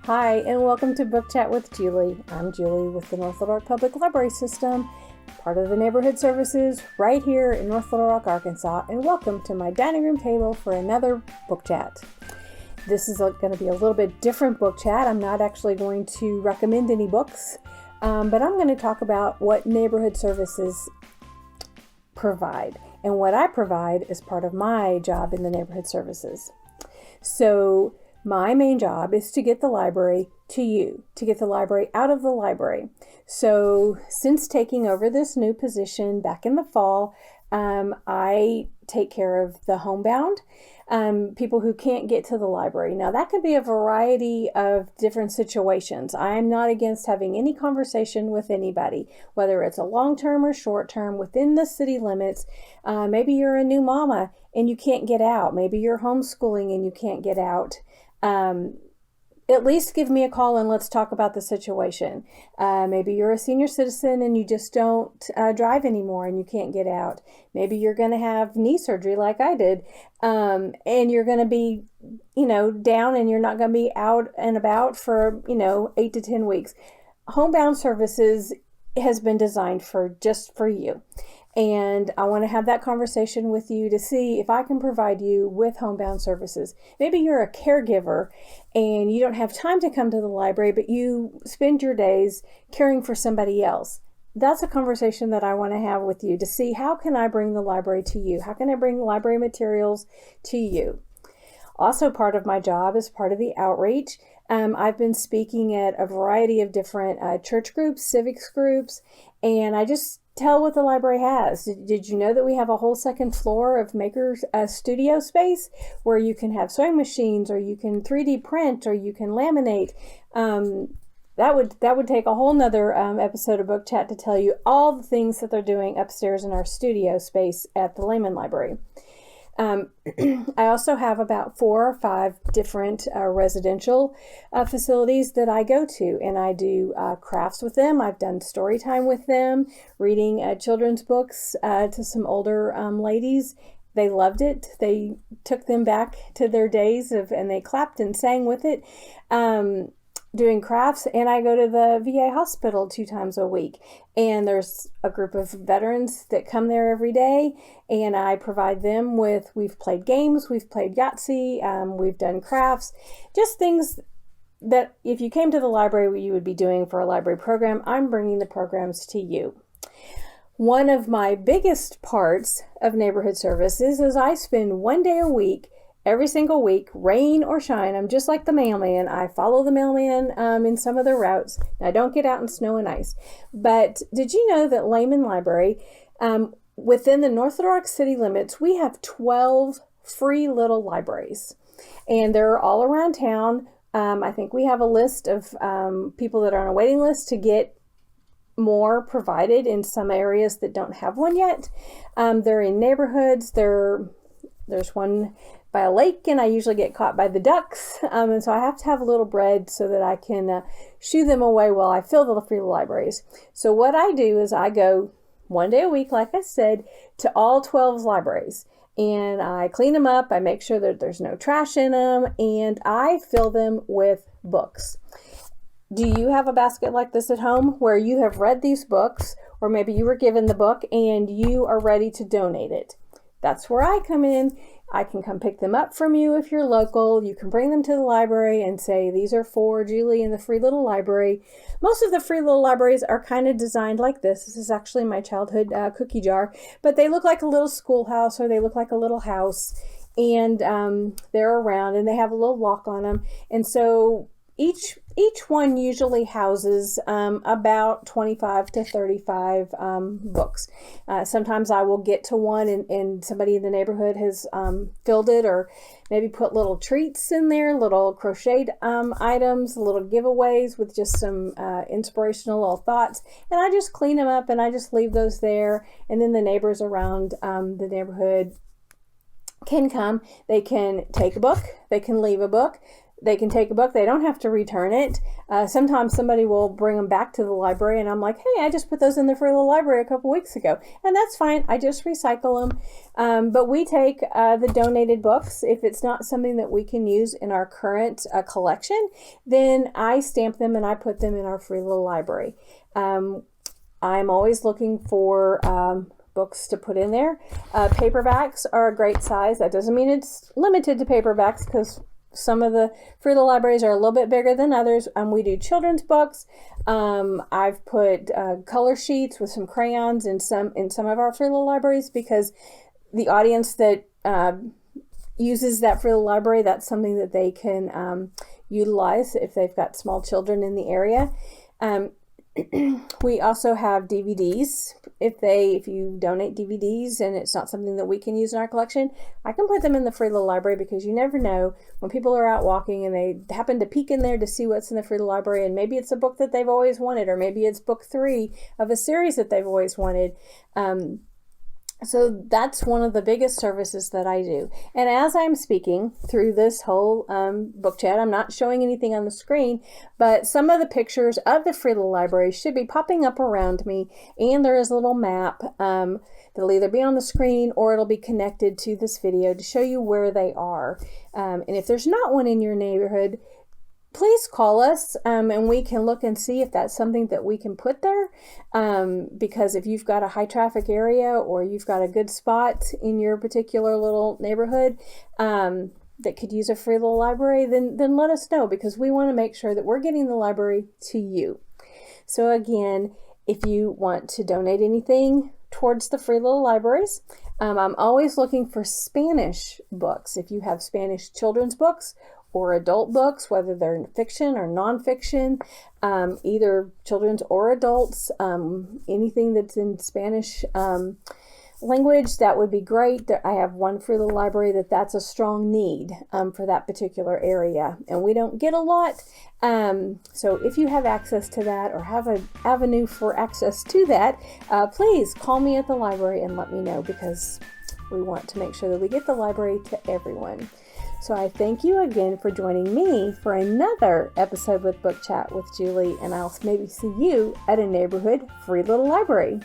Hi, and welcome to Book Chat with Julie. I'm Julie with the North Little Rock Public Library System, part of the Neighborhood Services right here in North Little Rock, Arkansas, and welcome to my dining room table for another book chat. This is going to be a little bit different book chat. I'm not actually going to recommend any books, but I'm going to talk about what Neighborhood Services provide. And what I provide is part of my job in the Neighborhood Services. So my main job is to get the library to you, to get the library out of the library. So since taking over this new position back in the fall, I take care of the homebound, people who can't get to the library. Now that could be a variety of different situations. I'm not against having any conversation with anybody, whether it's a long-term or short-term within the city limits. Maybe you're a new mama and you can't get out. Maybe you're homeschooling and you can't get out. At least give me a call and let's talk about the situation. Maybe you're a senior citizen and you just don't drive anymore and you can't get out. Maybe you're going to have knee surgery like I did, and you're going to be, down and you're not going to be out and about for, 8 to 10 weeks. Homebound Services has been designed just for you. And I want to have that conversation with you to see if I can provide you with homebound services. Maybe you're a caregiver and you don't have time to come to the library, but you spend your days caring for somebody else. That's a conversation that I want to have with you to see how can I bring the library to you? How can I bring library materials to you? Also, part of my job is part of the outreach. I've been speaking at a variety of different church groups, civics groups, and I just tell what the library has. Did you know that we have a whole second floor of makers studio space where you can have sewing machines, or you can 3D print, or you can laminate? That would take a whole nother episode of Book Chat to tell you all the things that they're doing upstairs in our studio space at the Lehman Library. I also have about 4 or 5 different residential facilities that I go to, and I do crafts with them. I've done story time with them, reading children's books to some older ladies. They loved it. They took them back to their days and they clapped and sang with it. Doing crafts, and I go to the VA hospital 2 times a week, and there's a group of veterans that come there every day, and I provide them with, we've played games, we've played Yahtzee, we've done crafts, just things that if you came to the library you would be doing for a library program. I'm bringing the programs to you. One of my biggest parts of neighborhood services is I spend 1 day a week, every single week, rain or shine. I'm just like the mailman. I follow the mailman in some of their routes. I don't get out in snow and ice. But did you know that Lehman Library, within the North Little Rock city limits, we have 12 free little libraries. And they're all around town. I think we have a list of people that are on a waiting list to get more provided in some areas that don't have one yet. They're in neighborhoods. There's one by a lake, and I usually get caught by the ducks, and so I have to have a little bread so that I can shoo them away while I fill the free libraries. So what I do is I go 1 day a week, like I said, to all 12 libraries, and I clean them up, I make sure that there's no trash in them, and I fill them with books. Do you have a basket like this at home where you have read these books, or maybe you were given the book and you are ready to donate it? That's where I come in. I can come pick them up from you if you're local. You can bring them to the library and say, these are for Julie in the Free Little Library. Most of the Free Little Libraries are kind of designed like this. This is actually my childhood cookie jar, but they look like a little schoolhouse, or they look like a little house, and they're around and they have a little lock on them. And so each one usually houses about 25 to 35 books. Sometimes I will get to one and somebody in the neighborhood has filled it, or maybe put little treats in there, little crocheted items, little giveaways with just some inspirational little thoughts. And I just clean them up and I just leave those there. And then the neighbors around the neighborhood can come. They can take a book. They can leave a book. They can take a book. They don't have to return it. Sometimes somebody will bring them back to the library, and I'm like, hey, I just put those in the free little library a couple weeks ago. And that's fine. I just recycle them. But we take the donated books. If it's not something that we can use in our current collection, then I stamp them and I put them in our free little library. I'm always looking for books to put in there. Paperbacks are a great size. That doesn't mean it's limited to paperbacks, because some of the free little libraries are a little bit bigger than others. We do children's books. I've put color sheets with some crayons in some of our free little libraries, because the audience that uses that free little library, that's something that they can utilize if they've got small children in the area. We also have DVDs. If you donate DVDs and it's not something that we can use in our collection, I can put them in the free little library, because you never know when people are out walking and they happen to peek in there to see what's in the free little library, and maybe it's a book that they've always wanted, or maybe it's book 3 of a series that they've always wanted. So that's one of the biggest services that I do. And as I'm speaking through this whole book chat, I'm not showing anything on the screen, but some of the pictures of the free little library should be popping up around me. And there is a little map that'll either be on the screen or it'll be connected to this video to show you where they are. And if there's not one in your neighborhood, please call us and we can look and see if that's something that we can put there. Because if you've got a high traffic area or you've got a good spot in your particular little neighborhood that could use a free little library, then let us know, because we want to make sure that we're getting the library to you. So again, if you want to donate anything towards the free little libraries, I'm always looking for Spanish books. If you have Spanish children's books or adult books, whether they're fiction or nonfiction, either children's or adults, anything that's in Spanish language, that would be great. I have one free little library that's a strong need for that particular area, and we don't get a lot. So if you have access to that or have an avenue for access to that, please call me at the library and let me know, because we want to make sure that we get the library to everyone. So I thank you again for joining me for another episode with Book Chat with Julie, and I'll maybe see you at a neighborhood free little library.